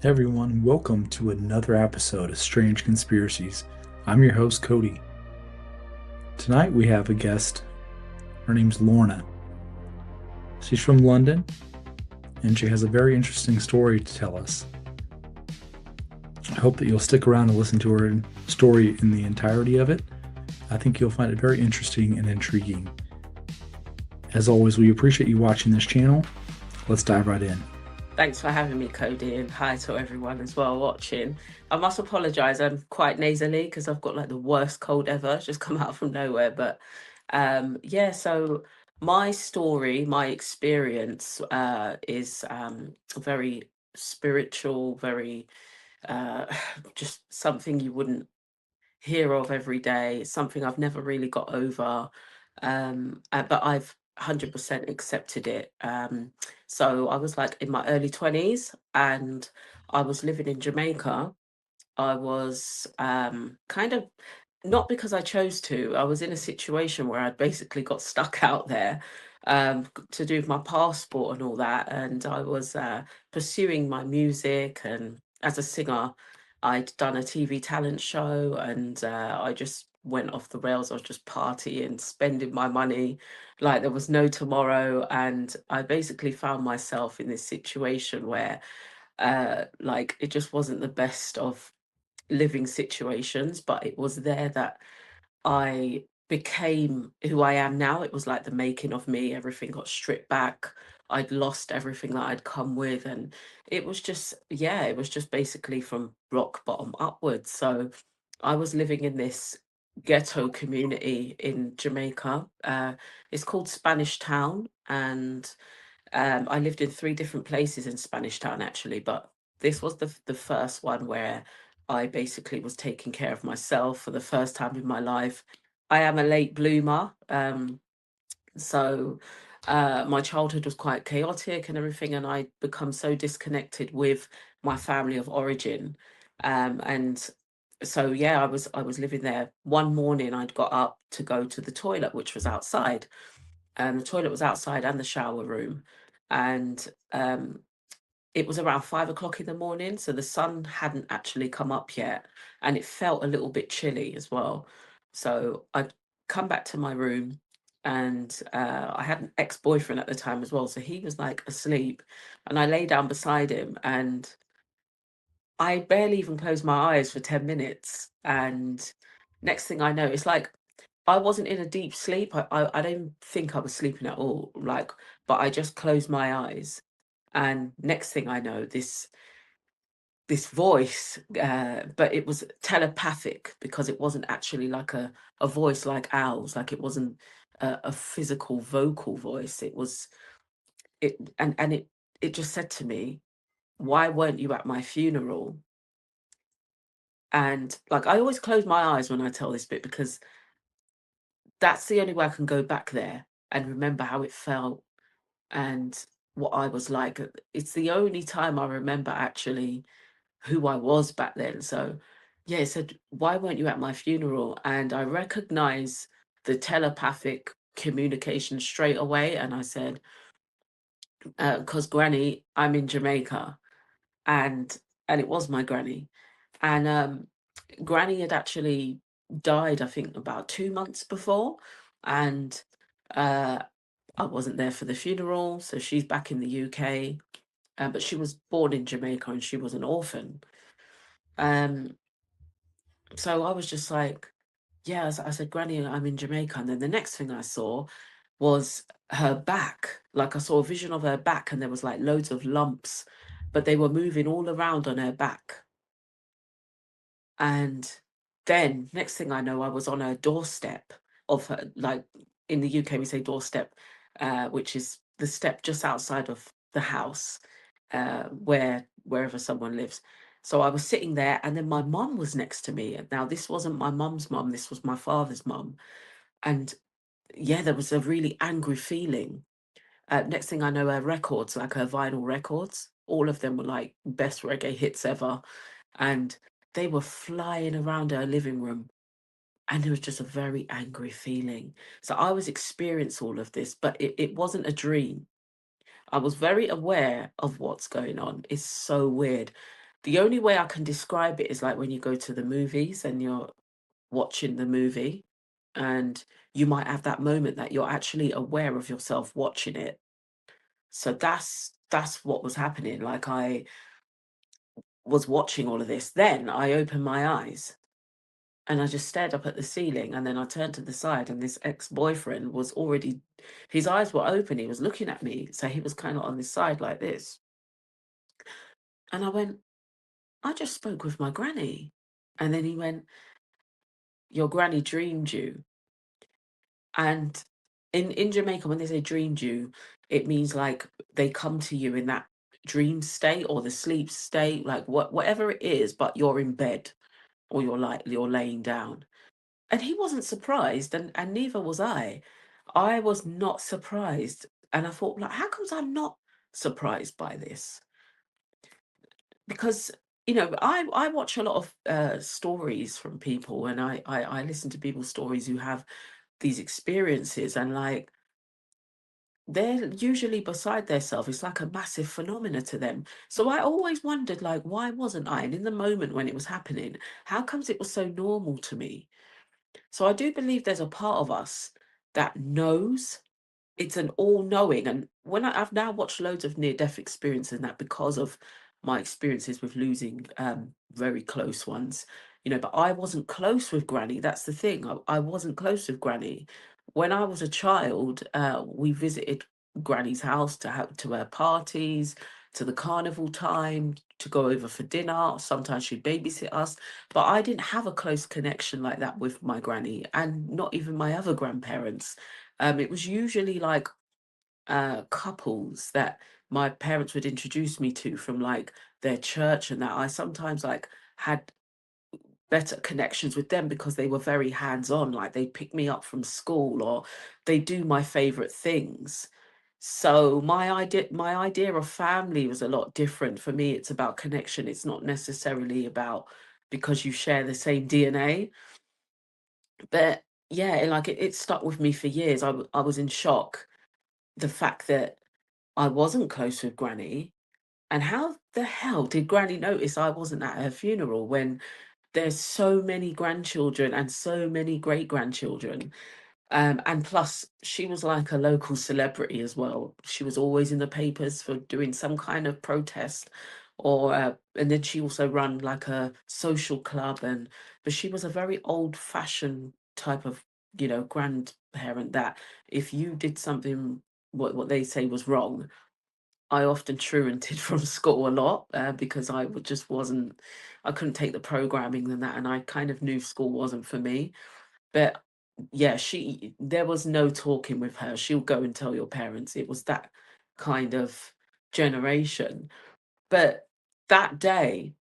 Hey everyone, welcome to another episode of Strange Conspiracies. I'm your host, Cody. Tonight we have a guest. Her name's Lorna. She's from London and she has a very interesting story to tell us. I hope that you'll stick around and listen to her story in the entirety of it. I think you'll find it very interesting and intriguing. As always, we appreciate you watching this channel. Let's dive right in. Thanks for having me, Cody, and hi to everyone as well watching. I must apologise, I'm quite nasally because I've got like the worst cold ever. It's just come out from nowhere. But yeah, so my story, my experience is very spiritual, very uh, just something you wouldn't hear of every day. It's something I've never really got over, but I've 100% accepted it. So I was like in my early 20s and I was living in Jamaica. I was kind of not because I chose to, I was in a situation where I'd basically got stuck out there to do with my passport and all that. And I was pursuing my music, and as a singer, I'd done a TV talent show, and I just went off the rails. I was just partying, spending my money like there was no tomorrow. And I basically found myself in this situation where like it just wasn't the best of living situations, but it was there that I became who I am now. It was like the making of me. Everything got stripped back. I'd lost everything that I'd come with. And it was just, yeah, it was just basically from rock bottom upwards. So I was living in this ghetto community in Jamaica. It's called Spanish Town. And I lived in three different places in Spanish Town, actually, but this was the first one where I basically was taking care of myself for the first time in my life. I am a late bloomer, so my childhood was quite chaotic and everything, and I'd become so disconnected with my family of origin. And so yeah, I was living there. One morning, I'd got up to go to the toilet, which was outside, and the toilet was outside and the shower room. And it was around 5 o'clock in the morning, so the sun hadn't actually come up yet, and it felt a little bit chilly as well. So I'd come back to my room, and I had an ex-boyfriend at the time as well, so he was like asleep, and I lay down beside him, and I barely even closed my eyes for 10 minutes. And next thing I know, it's like I wasn't in a deep sleep. I don't think I was sleeping at all. Like, but I just closed my eyes, and next thing I know, this voice, but it was telepathic because it wasn't actually like a voice like ours. Like it wasn't a physical vocal voice. It was it, and it just said to me, "Why weren't you at my funeral?" And like I always close my eyes when I tell this bit because that's the only way I can go back there and remember how it felt and what I was like. It's the only time I remember actually who I was back then. So, yeah, it said, "Why weren't you at my funeral?" And I recognize the telepathic communication straight away. And I said, "Because Granny, I'm in Jamaica." And and it was my granny. And Granny had actually died, I think, about 2 months before. And uh, I wasn't there for the funeral, so she's back in the UK. But she was born in Jamaica and she was an orphan. Um, so I was just like, yeah, I said, "Granny, I'm in Jamaica." And then the next thing I saw was her back. Like I saw a vision of her back, and there was like loads of lumps, but they were moving all around on her back. And then next thing I know, I was on her doorstep of her, like in the UK, we say doorstep, which is the step just outside of the house, wherever someone lives. So I was sitting there, and then my mum was next to me. And now this wasn't my mum's mum, this was my father's mum. And yeah, there was a really angry feeling. Next thing I know, her records, like her vinyl records, all of them were like best reggae hits ever. And they were flying around our living room. And it was just a very angry feeling. So I was experiencing all of this, but it wasn't a dream. I was very aware of what's going on. It's so weird. the only way I can describe it is like when you go to the movies and you're watching the movie, and you might have that moment that you're actually aware of yourself watching it. So that's what was happening. Like, I was watching all of this. Then I opened my eyes and I just stared up at the ceiling, and then I turned to the side, and this ex-boyfriend was already, his eyes were open, he was looking at me. So he was kind of on this side like this. And I went, I just spoke with my granny. And then he went, your granny dreamed you. And in Jamaica, when they say dreamed you, it means like they come to you in that dream state or the sleep state, like whatever it is, but you're in bed or you're laying down. And he wasn't surprised, and neither was I. I was not surprised. And I thought, like, how comes I'm not surprised by this? Because, I watch a lot of stories from people, and I listen to people's stories who have these experiences, and like, they're usually beside themselves. It's like a massive phenomena to them. So I always wondered, like, why wasn't I? And in the moment when it was happening, how comes it was so normal to me? So I do believe there's a part of us that knows. It's an all-knowing. And I've now watched loads of near-death experiences and that, because of my experiences with losing very close ones, but I wasn't close with Granny. That's the thing. I wasn't close with Granny. When I was a child, we visited Granny's house to her parties, to the carnival time, to go over for dinner. Sometimes she'd babysit us, but I didn't have a close connection like that with my granny, and not even my other grandparents. It was usually like couples that my parents would introduce me to from like their church, and that I sometimes like had better connections with them because they were very hands on. Like, they pick me up from school, or they do my favorite things. So my idea of family was a lot different. For me, it's about connection. It's not necessarily about because you share the same DNA. But yeah, like, it stuck with me for years. I was in shock, the fact that I wasn't close with Granny. And how the hell did Granny notice I wasn't at her funeral when there's so many grandchildren and so many great grandchildren? And plus, she was like a local celebrity as well. She was always in the papers for doing some kind of protest, and then she also run like a social club, but she was a very old-fashioned type of, grandparent, that if you did something what they say was wrong, I often truanted from school a lot, because just wasn't, I couldn't take the programming and that, and I kind of knew school wasn't for me. But yeah, there was no talking with her. She'll go and tell your parents. It was that kind of generation. But that day,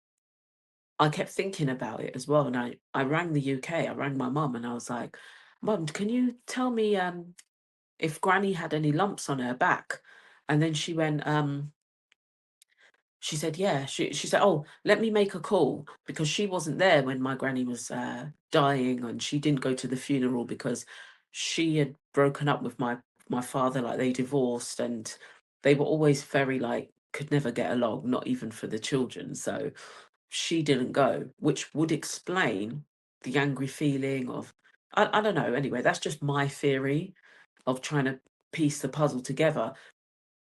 I kept thinking about it as well. And I rang the UK, I rang my mum, and I was like, Mum, can you tell me if Granny had any lumps on her back? And then she said, yeah. She said, oh, let me make a call, because she wasn't there when my granny was dying, and she didn't go to the funeral because she had broken up with my father. Like, they divorced, and they were always very like, could never get along, not even for the children. So she didn't go, which would explain the angry feeling of, I don't know. Anyway, that's just my theory of trying to piece the puzzle together.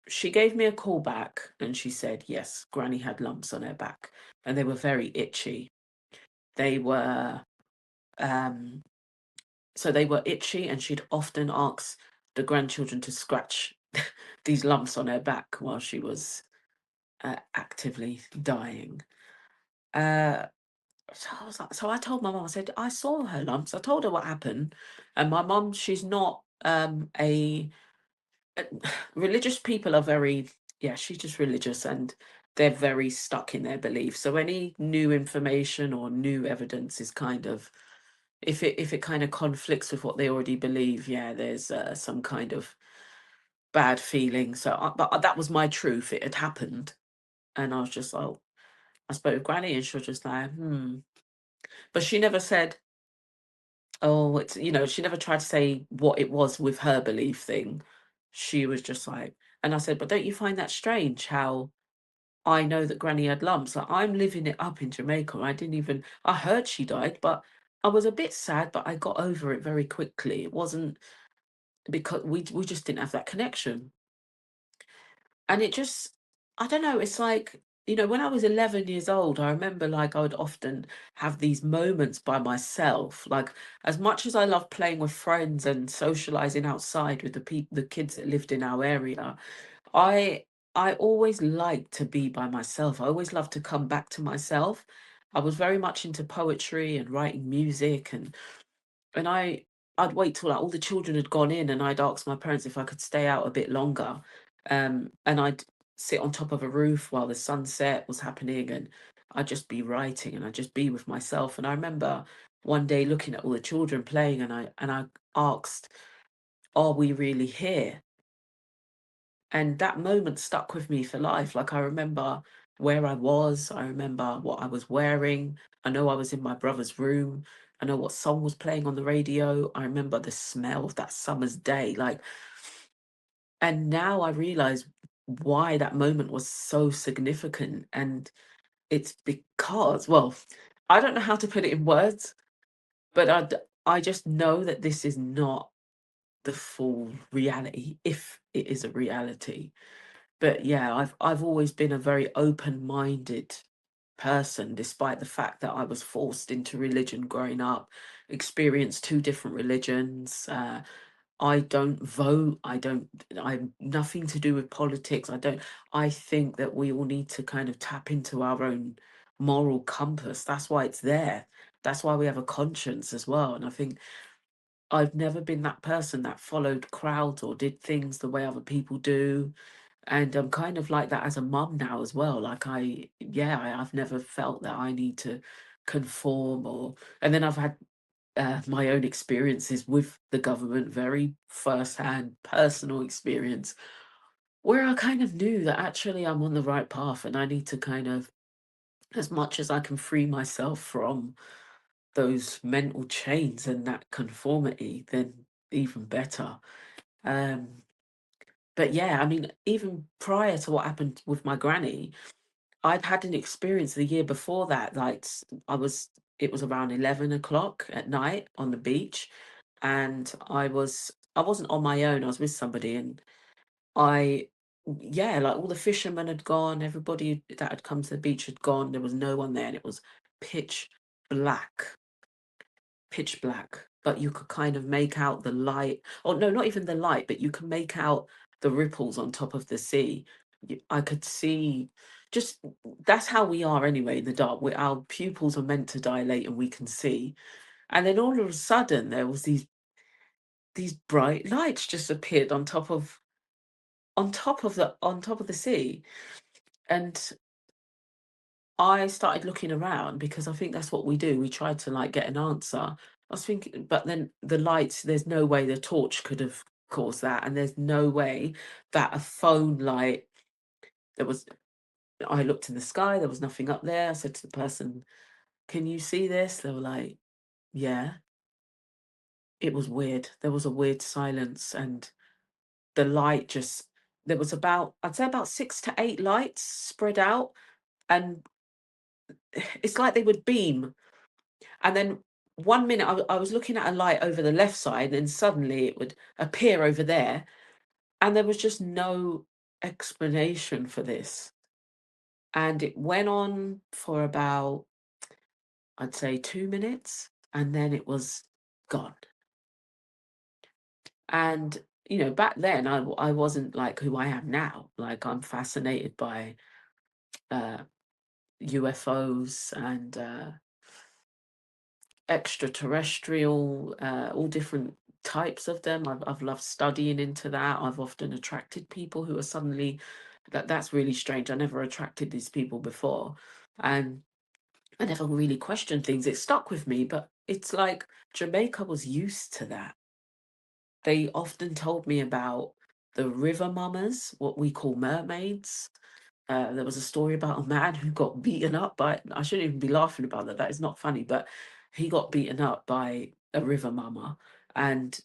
She gave me a call back and she said, yes, Granny had lumps on her back, and they were very itchy. They were, um, so they were itchy, and she'd often ask the grandchildren to scratch these lumps on her back while she was actively dying. Uh, so I told my mum, I said, I saw her lumps. I told her what happened. And my mum, she's not uh, religious people are very, yeah, she's just religious, and they're very stuck in their beliefs. So any new information or new evidence is kind of, if it kind of conflicts with what they already believe, yeah, there's some kind of bad feeling. But that was my truth. It had happened, and I was just like, I spoke with Granny, and she was just like, but she never said, oh, she never tried to say what it was with her belief thing. She was just like, and I said, but don't you find that strange how I know that Granny had lumps. Like, I'm living it up in Jamaica. I heard she died, but I was a bit sad, but I got over it very quickly. It wasn't because we just didn't have that connection. And it just, I don't know, it's like, when I was 11 years old, I remember like I would often have these moments by myself. Like, as much as I love playing with friends and socializing outside with the kids that lived in our area, I I always liked to be by myself. I always loved to come back to myself. I was very much into poetry and writing music, and I'd wait till like all the children had gone in, and I'd ask my parents if I could stay out a bit longer. And I'd sit on top of a roof while the sunset was happening, and I'd just be writing, and I'd just be with myself. And I remember one day looking at all the children playing, and I asked, "Are we really here?" And that moment stuck with me for life. Like, I remember where I was, I remember what I was wearing. I know I was in my brother's room. I know what song was playing on the radio. I remember the smell of that summer's day. Like, and now I realize why that moment was so significant. And it's because, well, I don't know how to put it in words, but I just know that this is not the full reality, if it is a reality. But yeah, I've always been a very open-minded person, despite the fact that I was forced into religion growing up, experienced two different religions. I don't vote. I'm nothing to do with politics. I think that we all need to kind of tap into our own moral compass. That's why it's there. That's why we have a conscience as well. And I think I've never been that person that followed crowds or did things the way other people do, and I'm kind of like that as a mum now as well. Like, I've never felt that I need to conform, and then I've had my own experiences with the government, very first-hand personal experience, where I kind of knew that actually I'm on the right path, and I need to kind of, as much as I can free myself from those mental chains and that conformity, then even better. Um, but yeah, I mean, even prior to what happened with my granny, I'd had an experience the year before that. Like, it was around 11 o'clock at night on the beach, and I wasn't on my own. I was with somebody, and I, yeah, like all the fishermen had gone, everybody that had come to the beach had gone. There was no one there, and it was pitch black, pitch black, but you could kind of make out the light. Oh no, not even the light, but you can make out the ripples on top of the sea. I could see, just, that's how we are anyway in the dark. Our pupils are meant to dilate and we can see. And then all of a sudden there was these bright lights just appeared on top of the sea. And I started looking around because I think that's what we do. We try to like get an answer. I was thinking, but then the lights, there's no way the torch could have caused that. And there's no way that a phone light, there was, I looked in the sky, there was nothing up there. I said to the person, "Can you see this?" They were like, "Yeah." It was weird. There was a weird silence, and the light just, there was about, I'd say about 6 to 8 lights spread out. And it's like they would beam. And then one minute I was looking at a light over the left side, and suddenly it would appear over there. And there was just no explanation for this. And it went on for about, I'd say, 2 minutes, and then it was gone. And, back then I wasn't like who I am now. Like, I'm fascinated by uh, UFOs and extraterrestrial, all different types of them. I've loved studying into that. I've often attracted people who are suddenly, that's really strange. I never attracted these people before, and I never really questioned things. It stuck with me, but it's like Jamaica was used to that. They often told me about the river mamas, what we call mermaids. There was a story about a man who got beaten up by, I shouldn't even be laughing about that. That is not funny, but he got beaten up by a river mama. And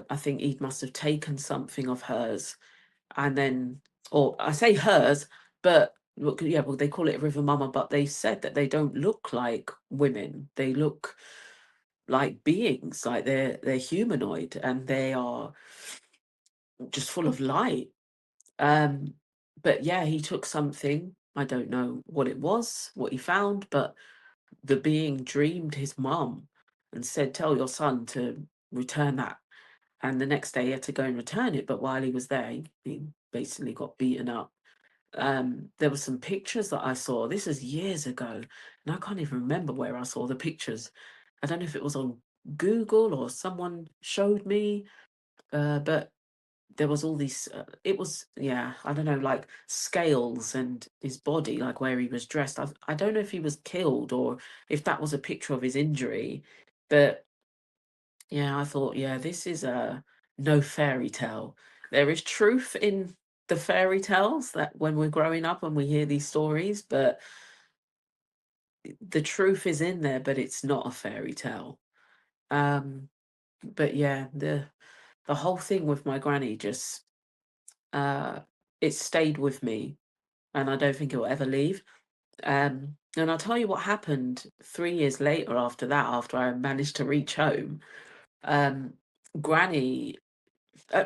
I think he must have taken something of hers. And then, or I say hers, but look, yeah, well, they call it River Mama, but they said that they don't look like women. They look like beings, like they're humanoid, and they are just full of light. Um, but yeah, he took something. I don't know what it was, what he found, but the being dreamed his mum and said, "Tell your son to return that." And the next day he had to go and return it. But while he was there, he basically got beaten up. There were some pictures that I saw. This is years ago, and I can't even remember where I saw the pictures. I don't know if it was on Google or someone showed me, but there was all these. It was, yeah, I don't know, like scales and his body, like where he was dressed. I don't know if he was killed or if that was a picture of his injury, but yeah, I thought, yeah, this is a no fairy tale. There is truth in the fairy tales that when we're growing up and we hear these stories, but the truth is in there, but it's not a fairy tale. Um, but yeah, the whole thing with my granny just uh it stayed with me, and I don't think it will ever leave. And I'll tell you what happened 3 years later after that, after I managed to reach home. Um, Granny,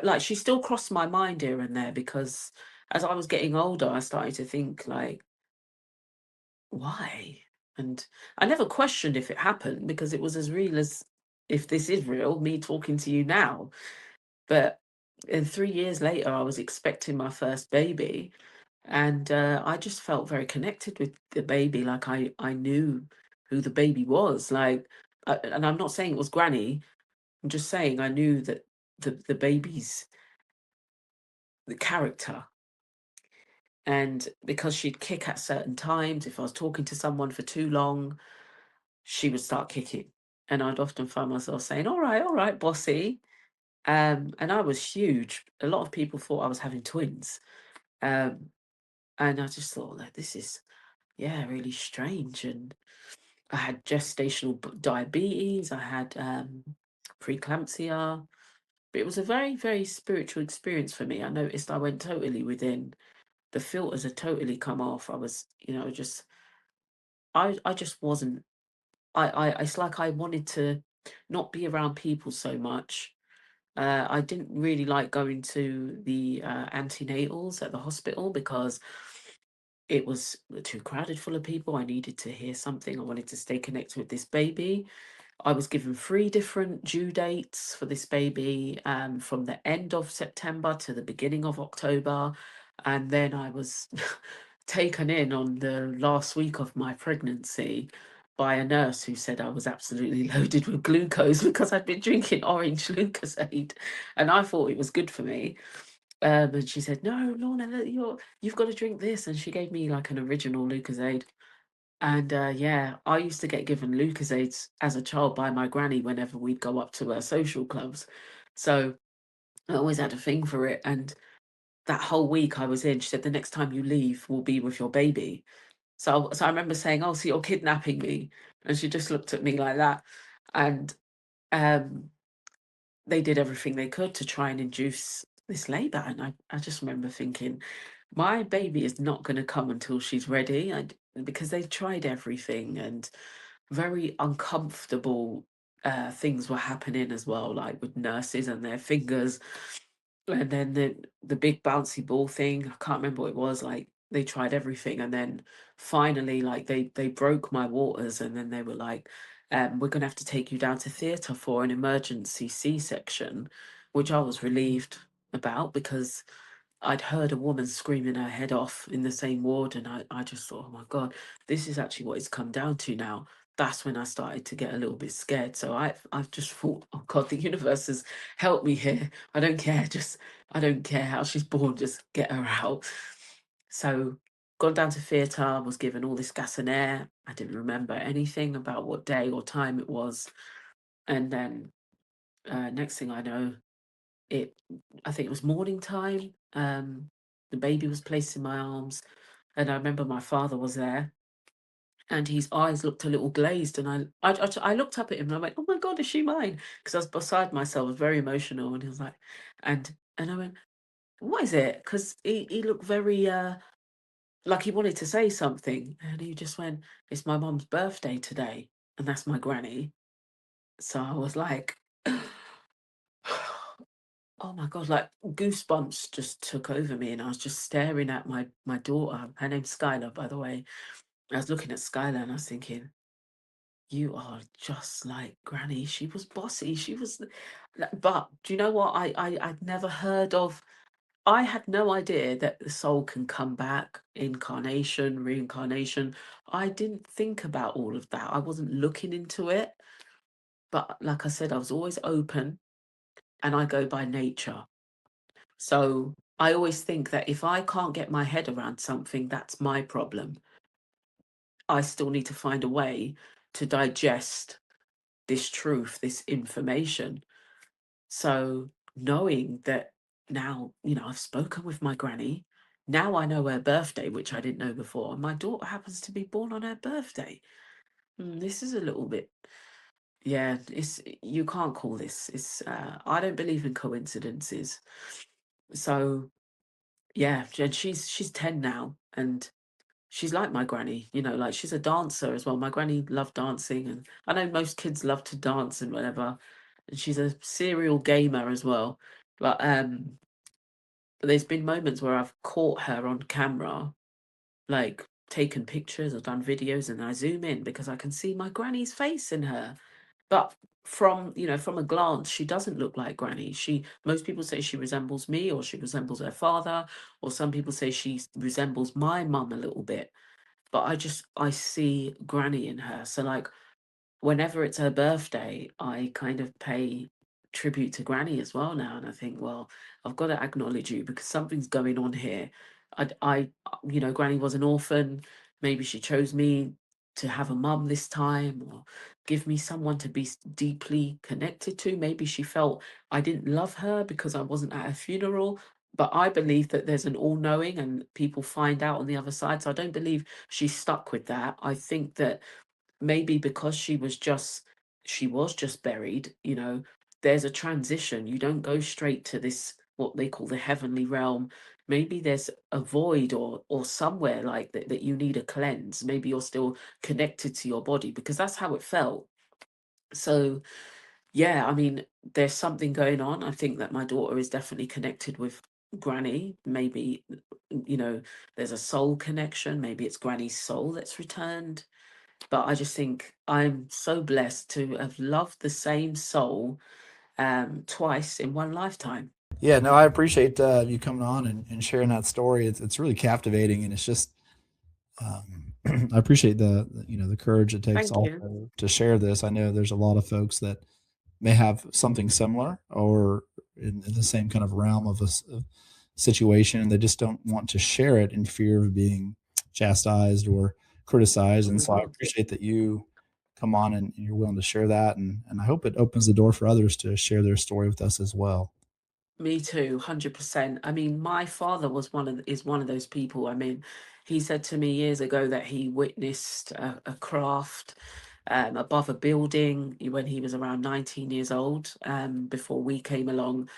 like, she still crossed my mind here and there because as I was getting older, I started to think, like, why? And I never questioned if it happened because it was as real as if this is real, me talking to you now. But 3 years later, I was expecting my first baby, and I just felt very connected with the baby. Like I knew who the baby was. Like, and I'm not saying it was Granny. I'm just saying I knew that the baby's the character. And because she'd kick at certain times, if I was talking to someone for too long, she would start kicking. And I'd often find myself saying, all right, bossy. And I was huge. A lot of people thought I was having twins. Um, and I just thought that this is, yeah, really strange. And I had gestational diabetes, I had preeclampsia. But it was a very, very spiritual experience for me. I noticed I went totally within. The filters had totally come off. I was, just I just wasn't. It's like I wanted to not be around people so much. I didn't really like going to the antenatals at the hospital because it was too crowded full of people. I needed to hear something. I wanted to stay connected with this baby. I was given 3 different due dates for this baby, from the end of September to the beginning of October. And then I was taken in on the last week of my pregnancy by a nurse who said I was absolutely loaded with glucose because I'd been drinking orange Lucozade, and I thought it was good for me. And she said, "No, Lorna, you've got to drink this." And she gave me like an original Lucozade. And yeah, I used to get given Lucozades as a child by my granny whenever we'd go up to her social clubs. So I always had a thing for it. And that whole week I was in, she said, "The next time you leave will be with your baby." So I remember saying, "Oh, so you're kidnapping me?" And she just looked at me like that. And um, they did everything they could to try and induce this labour. And I just remember thinking, my baby is not going to come until she's ready. Because they tried everything, and very uncomfortable things were happening as well, like with nurses and their fingers. And then the big bouncy ball thing, I can't remember what it was. Like, they tried everything, and then finally, like, they broke my waters, and then they were like, "We're gonna have to take you down to theatre for an emergency C-section," which I was relieved about because I'd heard a woman screaming her head off in the same ward, and I just thought, oh my God, this is actually what it's come down to now. That's when I started to get a little bit scared. So I've just thought, oh God, the universe has helped me here. I don't care, I don't care how she's born, just get her out. So gone down to theatre, was given all this gas and air. I didn't remember anything about what day or time it was. And then next thing I know, it I think it was morning time. The baby was placed in my arms, and I remember my father was there, and his eyes looked a little glazed, and I looked up at him and I went, "Oh my God, is she mine?" Because I was beside myself, I was very emotional, and he was like, and I went, "What is it?" Because he looked very like he wanted to say something, and he just went, "It's my mum's birthday today, and that's my granny." So I was like, oh my God, like goosebumps just took over me, and I was just staring at my daughter. Her name's Skylar, by the way. I was looking at Skylar and I was thinking, you are just like Granny. She was bossy. She was, but do you know what? I'd never heard of. I had no idea that the soul can come back, incarnation, reincarnation. I didn't think about all of that. I wasn't looking into it. But like I said, I was always open, and I go by nature. So I always think that if I can't get my head around something, that's my problem. I still need to find a way to digest this truth, this information. So knowing that now, I've spoken with my granny. Now I know her birthday, which I didn't know before. And my daughter happens to be born on her birthday. This is a little bit, yeah, you can't call this. I don't believe in coincidences. So yeah, and she's 10 now, and she's like my granny, like she's a dancer as well. My granny loved dancing, and I know most kids love to dance and whatever. And she's a serial gamer as well. But there's been moments where I've caught her on camera, like taken pictures or done videos, and I zoom in because I can see my granny's face in her. But from a glance, she doesn't look like Granny. Most people say she resembles me, or she resembles her father, or some people say she resembles my mum a little bit. But I see Granny in her. So like whenever it's her birthday, I kind of pay tribute to Granny as well now. And I think, well, I've got to acknowledge you because something's going on here. Granny was an orphan. Maybe she chose me to have a mum this time, or give me someone to be deeply connected to. Maybe she felt I didn't love her because I wasn't at her funeral. But I believe that there's an all knowing and people find out on the other side. So I don't believe she's stuck with that. I think that maybe because she was just buried, there's a transition. You don't go straight to this, what they call the heavenly realm. Maybe there's a void, or somewhere like that you need a cleanse. Maybe you're still connected to your body, because that's how it felt. So yeah, I mean, there's something going on. I think that my daughter is definitely connected with Granny. Maybe, you know there's a soul connection. Maybe it's Granny's soul that's returned. But I just think I'm so blessed to have loved the same soul twice in one lifetime. Yeah, no, I appreciate you coming on and sharing that story. It's really captivating, and it's just I appreciate the courage it takes Thank you. also to share this. I know there's a lot of folks that may have something similar or in the same kind of realm of a situation, and they just don't want to share it in fear of being chastised or criticized. And so I Mhm. appreciate that you come on and you're willing to share that, and I hope it opens the door for others to share their story with us as well. Me too, 100%. I mean, my father is one of those people. I mean, he said to me years ago that he witnessed a craft above a building when he was around 19 years old, before we came along.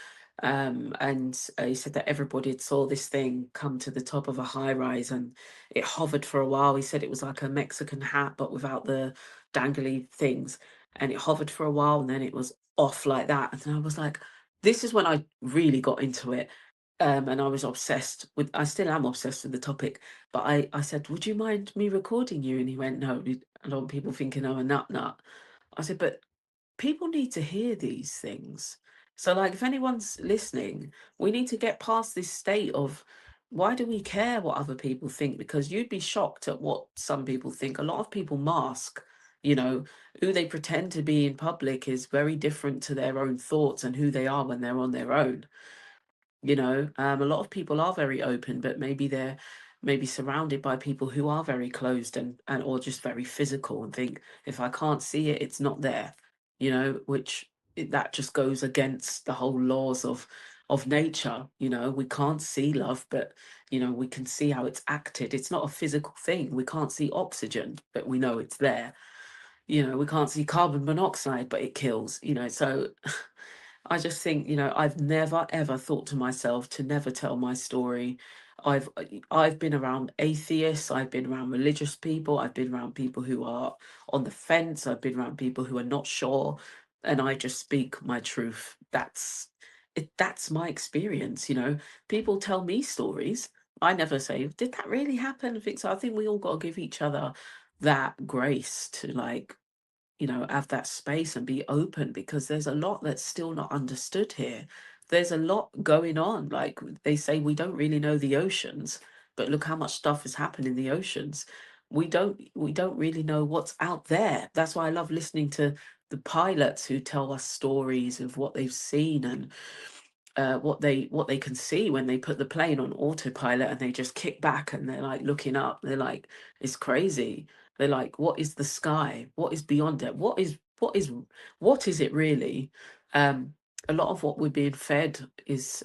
And he said that everybody had saw this thing come to the top of a high rise, and it hovered for a while. He said it was like a Mexican hat, but without the dangly things. And it hovered for a while, and then it was off like that. And then I was like, this is when I really got into it. And I was I still am obsessed with the topic. But I said, would you mind me recording you? And he went, no, I don't want people thinking I'm a nut nut. I said, but people need to hear these things. So, like, if anyone's listening, we need to get past this state of why do we care what other people think? Because you'd be shocked at what some people think. A lot of people mask, you know, who they pretend to be in public is very different to their own thoughts and who they are when they're on their own. A lot of people are very open, but maybe they're maybe surrounded by people who are very closed and or just very physical, and think if I can't see it, it's not there. That just goes against the whole laws of nature. We can't see love, but we can see how it's acted. It's not a physical thing. We can't see oxygen, but we know it's there. We can't see carbon monoxide, but it kills. So I just think, I've never ever thought to myself to never tell my story. I've been around atheists, I've been around religious people, I've been around people who are on the fence, I've been around people who are not sure, and I just speak my truth. That's my experience, you know. People tell me stories. I never say, did that really happen? I think so. I think we all got to give each other that grace to, like, you know, have that space and be open, because there's a lot that's still not understood here. There's a lot going on. Like they say, we don't really know the oceans, but look how much stuff has happened in the oceans. We don't really know what's out there. That's why I love listening to the pilots who tell us stories of what they've seen, and what they can see when they put the plane on autopilot and they just kick back and they're like looking up. They're like, it's crazy. They're like, what is the sky? What is beyond it? What is it really? Um, a lot of what we're being fed is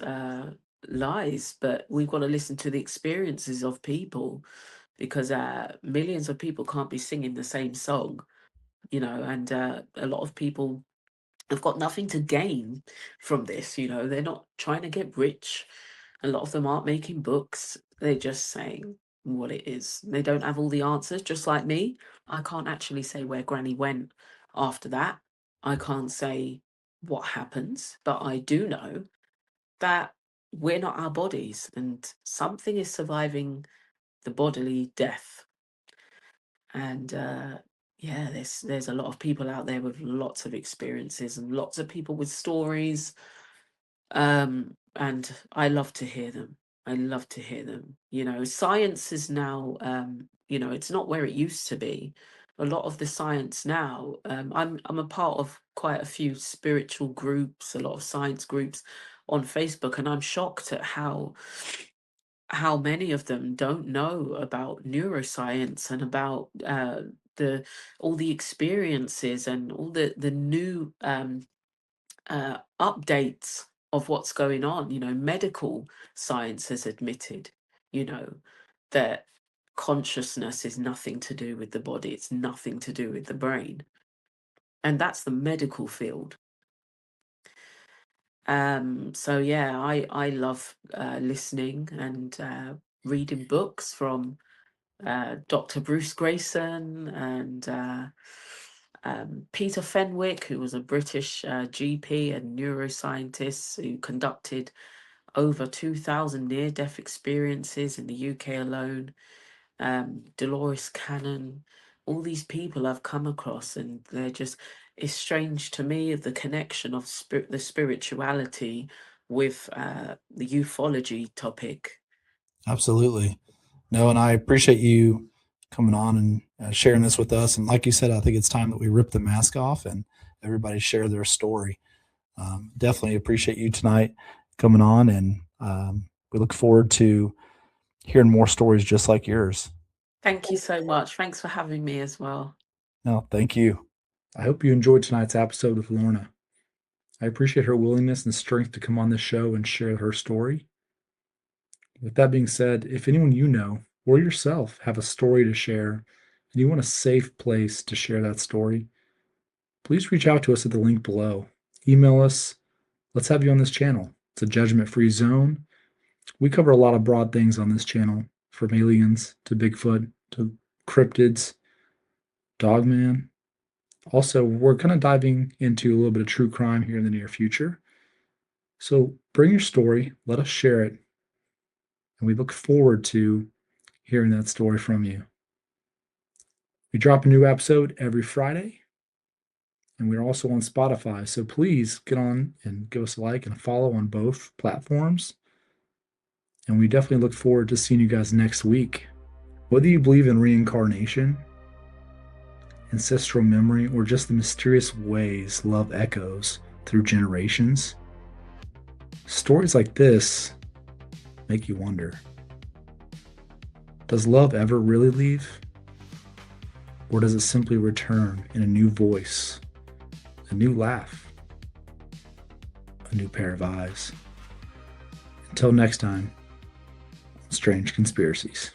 lies, but we've got to listen to the experiences of people, because millions of people can't be singing the same song, you know, and a lot of people have got nothing to gain from this. You know, they're not trying to get rich. A lot of them aren't making books. They're just saying what it is. They don't have all the answers, just like me. I can't actually say where Granny went after that. I can't say what happens, but I do know that we're not our bodies, and something is surviving the bodily death. And yeah, there's a lot of people out there with lots of experiences and lots of people with stories, and I love to hear them. I love to hear them. You know, science is now, you know, it's not where it used to be. A lot of the science now, I'm a part of quite a few spiritual groups, a lot of science groups on Facebook, and I'm shocked at how many of them don't know about neuroscience and about the all the experiences and all the new updates of what's going on. You know, medical science has admitted, you know, that consciousness is nothing to do with the body, it's nothing to do with the brain. And that's the medical field. So yeah, I love listening and reading books from Dr. Bruce Grayson and Peter Fenwick, who was a British GP and neuroscientist who conducted over 2,000 near-death experiences in the UK alone. Dolores Cannon, all these people I've come across, and they're just, it's strange to me of the connection of the spirituality with the ufology topic. Absolutely. No, and I appreciate you coming on and sharing this with us. And like you said, I think it's time that we rip the mask off and everybody share their story. Definitely appreciate you tonight coming on, and we look forward to hearing more stories just like yours. Thank you so much. Thanks for having me as well. No, thank you. I hope you enjoyed tonight's episode with Lorna. I appreciate her willingness and strength to come on this show and share her story. With that being said, if anyone you know or yourself have a story to share and you want a safe place to share that story, please reach out to us at the link below. Email us. Let's have you on this channel. It's a judgment-free zone. We cover a lot of broad things on this channel, from aliens to Bigfoot to cryptids, Dogman. Also, we're kind of diving into a little bit of true crime here in the near future. So bring your story, let us share it, and we look forward to hearing that story from you. We drop a new episode every Friday, and we're also on Spotify. So please get on and give us a like and a follow on both platforms. And we definitely look forward to seeing you guys next week. Whether you believe in reincarnation, ancestral memory, or just the mysterious ways love echoes through generations, stories like this make you wonder. Does love ever really leave? Or does it simply return in a new voice, a new laugh, a new pair of eyes? Until next time, Strange Conspiracies.